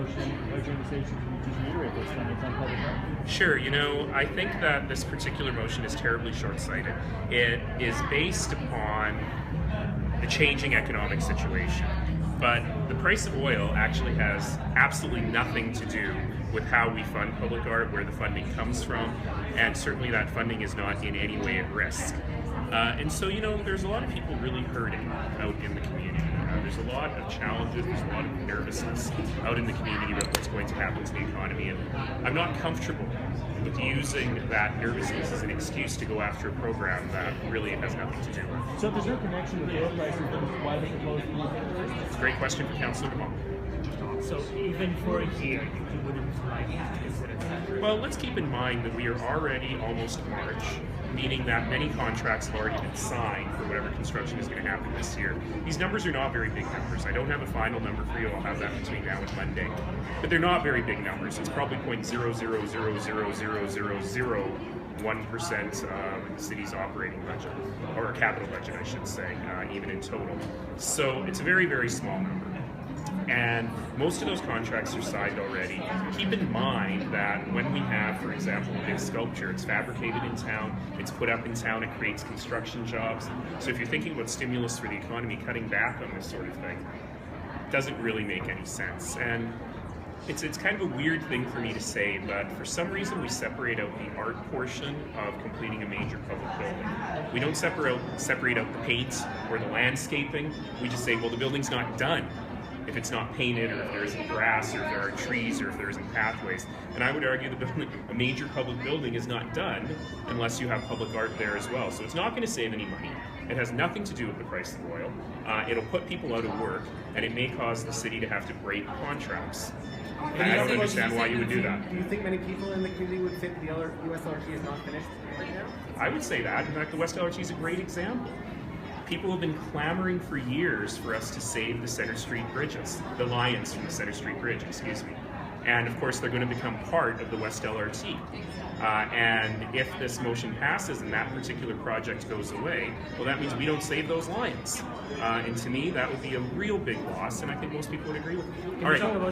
motion during the session, can you just reiterate those findings on public art? Sure. I think that this particular motion is terribly short-sighted. It is based upon the changing economic situation. But the price of oil actually has absolutely nothing to do with how we fund public art, where the funding comes from, and certainly that funding is not in any way at risk. And so, there's a lot of people really hurting out in the community. There's a lot of challenges, there's a lot of nervousness out in the community about what's going to happen to the economy, and I'm not comfortable with using that nervousness as an excuse to go after a program that really has nothing to do with. So if there's no connection with oil prices, then why the proposed new? It's a great question for Councillor DeMont. So even for a year, you wouldn't like to consider that? Well, let's keep in mind that we are already almost March, meaning that many contracts have already been signed for whatever construction is going to happen this year. These numbers are not very big numbers. I don't have a final number for you. I'll have that between now and Monday. But they're not very big numbers. It's probably 0.0000001% of the city's operating budget, or capital budget, I should say, even in total. So it's a very, very small number. And most of those contracts are signed already. Keep in mind that when we have, for example, a big sculpture, it's fabricated in town, it's put up in town, it creates construction jobs. So if you're thinking about stimulus for the economy, cutting back on this sort of thing doesn't really make any sense. And it's kind of a weird thing for me to say, but for some reason we separate out the art portion of completing a major public building. We don't separate out the paint or the landscaping. We just say, well, the building's not done if it's not painted, or if there isn't grass, or if there are trees, or if there isn't pathways. And I would argue a major public building is not done unless you have public art there as well. So it's not going to save any money. It has nothing to do with the price of oil. It'll put people out of work, and it may cause the city to have to break contracts. And I don't understand why you would do that. Do you think many people in the community would think the US LRT is not finished right now? I would say that. In fact, the West LRT is a great example. People have been clamoring for years for us to save the Centre Street bridges, the lions from the Centre Street Bridge, excuse me. And of course, they're going to become part of the West LRT. And if this motion passes and that particular project goes away, well, that means we don't save those lions. And to me, that would be a real big loss, and I think most people would agree with me. All right.